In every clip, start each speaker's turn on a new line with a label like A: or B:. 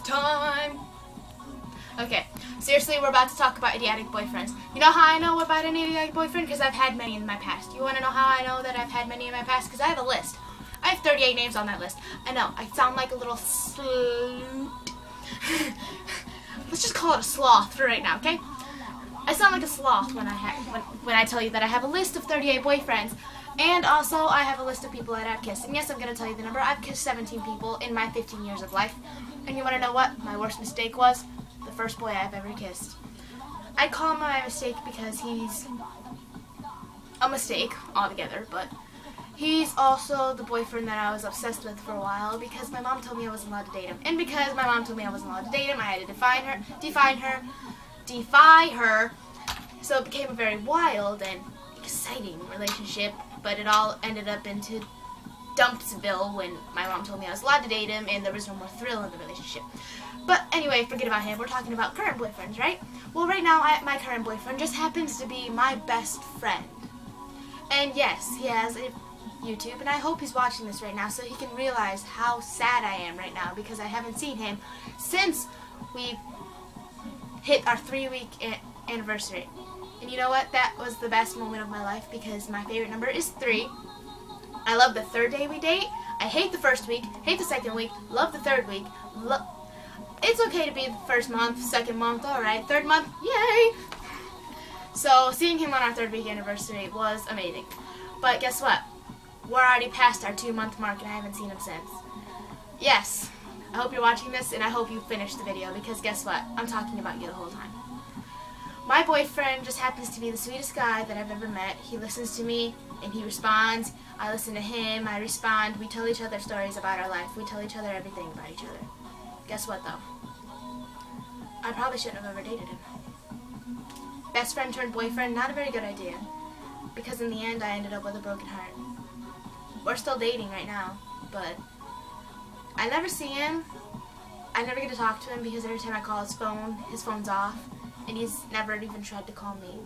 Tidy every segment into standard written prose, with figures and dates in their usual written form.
A: time. Okay, seriously, we're about to talk about idiotic boyfriends. You know how I know about an idiotic boyfriend? Because I've had many in my past. You want to know how I know that I've had many in my past? Because I have a list. I have 38 names on that list. I know, I sound like a little sloot. Let's just call it a sloth for right now, okay? I sound like a sloth when I tell you that I have a list of 38 boyfriends. And also, I have a list of people that I've kissed. And yes, I'm going to tell you the number. I've kissed 17 people in my 15 years of life. And you want to know what my worst mistake was? The first boy I've ever kissed. I call him my mistake because he's a mistake altogether, but he's also the boyfriend that I was obsessed with for a while because my mom told me I wasn't allowed to date him. And because my mom told me I wasn't allowed to date him, I had to defy her. So it became a very wild and exciting relationship, but it all ended up into Dumpsville when my mom told me I was allowed to date him and there was no more thrill in the relationship. But anyway, forget about him. We're talking about current boyfriends, right? Well, right now, my current boyfriend just happens to be my best friend. And yes, he has a YouTube, and I hope he's watching this right now so he can realize how sad I am right now because I haven't seen him since we hit our 3-week anniversary. And you know what? That was the best moment of my life because my favorite number is 3. I love the 3rd day we date. I hate the 1st week, hate the 2nd week, love the 3rd week. It's okay to be the 1st month, 2nd month, alright, 3rd month, yay! So seeing him on our 3rd week anniversary was amazing. But guess what? We're already past our 2-month mark and I haven't seen him since. Yes, I hope you're watching this and I hope you finished the video because guess what? I'm talking about you the whole time. My boyfriend just happens to be the sweetest guy that I've ever met. He listens to me and he responds. I listen to him, I respond. We tell each other stories about our life. We tell each other everything about each other. Guess what though? I probably shouldn't have ever dated him. Best friend turned boyfriend, not a very good idea. Because in the end I ended up with a broken heart. We're still dating right now, but I never see him. I never get to talk to him because every time I call his phone's off. And he's never even tried to call me.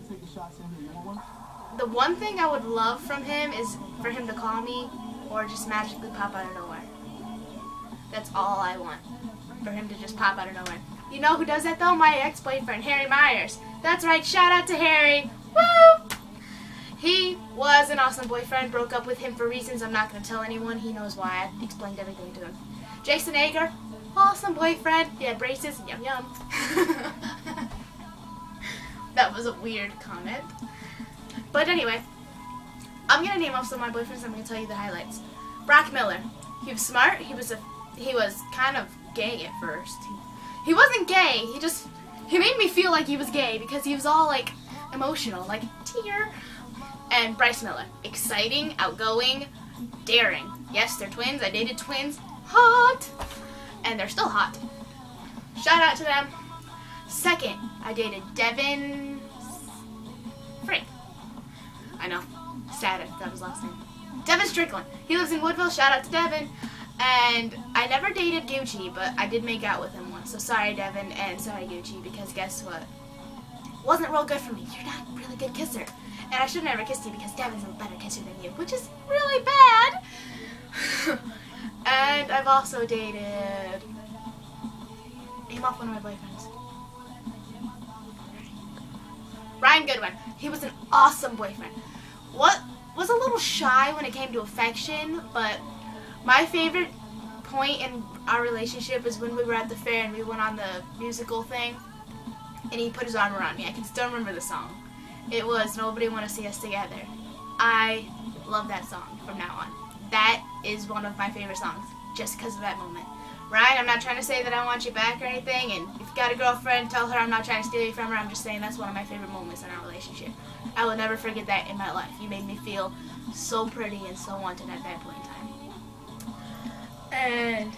A: The one thing I would love from him is for him to call me or just magically pop out of nowhere. That's all I want. For him to just pop out of nowhere. You know who does that though? My ex-boyfriend, Harry Myers. That's right, shout out to Harry. Woo! He was an awesome boyfriend. Broke up with him for reasons I'm not going to tell anyone. He knows why. I explained everything to him. Jason Ager, awesome boyfriend. He had braces, yum yum. That was a weird comment. But anyway, I'm going to name off some of my boyfriends and I'm going to tell you the highlights. Brock Miller. He was smart. He was kind of gay at first. He wasn't gay. He made me feel like he was gay because he was all like emotional, like tear. And Bryce Miller. Exciting, outgoing, daring. Yes, they're twins. I dated twins. Hot. And they're still hot. Shout out to them. Second, I dated Devin Frank. I know. Sad if that was his last name. Devin Strickland. He lives in Woodville. Shout out to Devin. And I never dated Gucci, but I did make out with him once. So sorry, Devin, and sorry, Gucci, because guess what? Wasn't real good for me. You're not a really good kisser. And I should have never kissed you because Devin's a better kisser than you, which is really bad. And I've also dated... Name off one of my boyfriends. Ryan Goodwin. He was an awesome boyfriend. Was a little shy when it came to affection, but my favorite point in our relationship was when we were at the fair and we went on the musical thing and he put his arm around me. I can still remember the song. It was Nobody Wanna See Us Together. I love that song from now on. That is one of my favorite songs just because of that moment. Ryan, I'm not trying to say that I want you back or anything, and if you got a girlfriend, tell her I'm not trying to steal you from her. I'm just saying that's one of my favorite moments in our relationship. I will never forget that in my life. You made me feel so pretty and so wanted at that point in time. And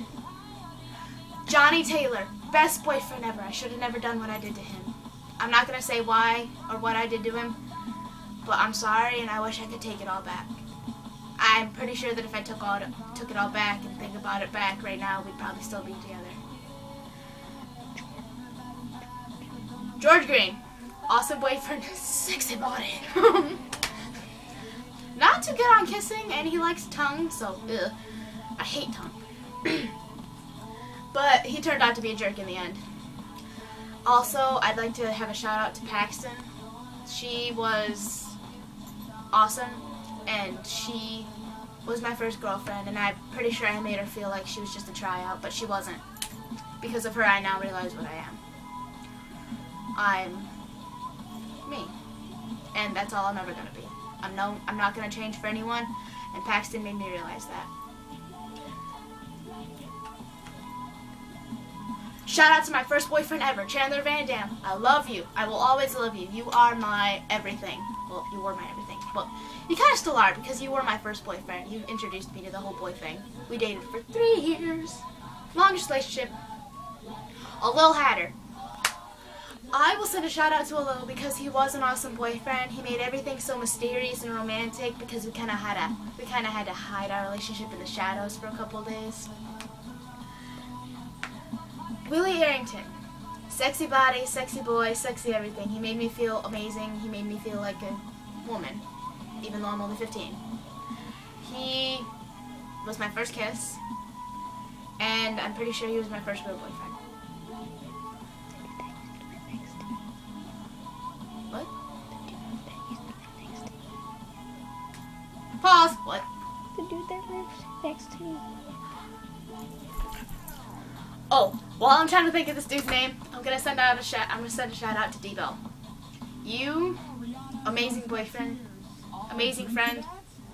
A: Johnny Taylor, best boyfriend ever. I should have never done what I did to him. I'm not going to say why or what I did to him, but I'm sorry and I wish I could take it all back. I'm pretty sure that if I took it all back and think about it back right now, we'd probably still be together. George Green, awesome boyfriend, sexy body. Not too good on kissing, and he likes tongue, so ugh. I hate tongue. But But he turned out to be a jerk in the end. Also, I'd like to have a shout out to Paxton. She was awesome, and she was my first girlfriend, and I'm pretty sure I made her feel like she was just a tryout, but she wasn't. Because of her, I now realize what I am. I'm me. And that's all I'm ever going to be. I'm not going to change for anyone, and Paxton made me realize that. Shout out to my first boyfriend ever, Chandler Van Dam. I love you. I will always love you. You are my everything. Well, you were my everything. Well, you kind of still are because you were my first boyfriend. You introduced me to the whole boy thing. We dated for 3 years. Longest relationship. A Lil Hatter. I will send a shout out to a Lil because he was an awesome boyfriend. He made everything so mysterious and romantic because we kind of had to hide our relationship in the shadows for a couple of days. Willie Arrington. Sexy body, sexy boy, sexy everything. He made me feel amazing. He made me feel like a woman, even though I'm only 15. He was my first kiss, and I'm pretty sure he was my first real boyfriend. What? Pause. What?
B: The dude that lives next to me.
A: Oh, while I'm trying to think of this dude's name, I'm gonna send a shout out to D-Bell. You, amazing boyfriend, amazing friend,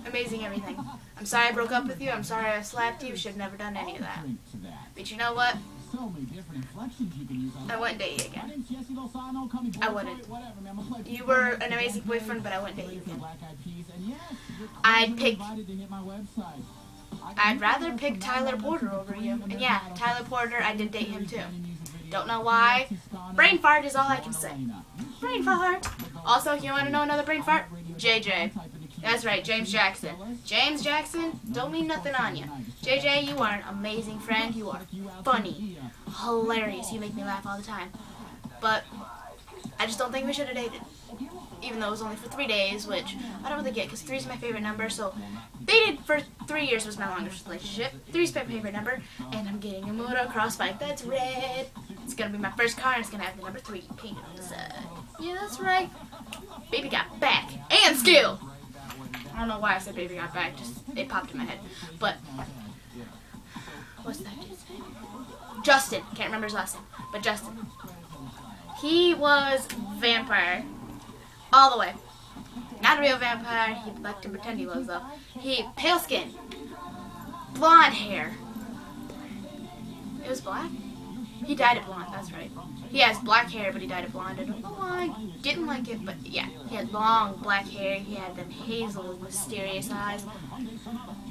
A: amazing everything. I'm sorry I broke up with you. I'm sorry I slapped you. Should have never done any of that. But you know what? I wouldn't date you again. I wouldn't. You were an amazing boyfriend, but I wouldn't date you again. I'd rather pick Tyler Porter over you. And yeah, Tyler Porter, I did date him too. Don't know why. Brain fart is all I can say. Brain fart. Also, you want to know another brain fart? JJ. That's right, James Jackson. James Jackson, don't mean nothing on you. JJ, you are an amazing friend. You are funny, hilarious. You make me laugh all the time. But I just don't think we should have dated. Even though it was only for 3 days, which I don't really get because 3 is my favorite number. So dated for 3 years was my longest relationship. 3 is my favorite number, and I'm getting a motocross bike that's red. It's gonna be my first car, and it's gonna have the number 3 painted on the side. Yeah, that's right. Baby got back and skill. I don't know why I said baby got back. Just it popped in my head. But what's that dude's name? Justin. Can't remember his last name, but Justin. He was vampire. All the way. Not a real vampire. He liked to pretend he was, though. He, pale skin. Blonde hair. It was black? He dyed it blonde, that's right. He has black hair, but he dyed it blonde. I don't know why. Didn't like it, but yeah. He had long black hair. He had them hazel, mysterious eyes.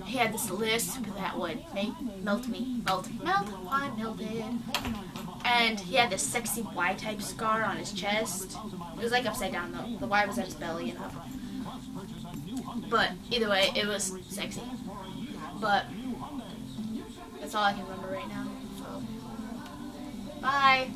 A: He had this lisp that would melt me. Melt. I melted. And he had this sexy Y-type scar on his chest. It was like upside down though. The Y was at his belly and up. But either way, it was sexy. But that's all I can remember right now. So, bye.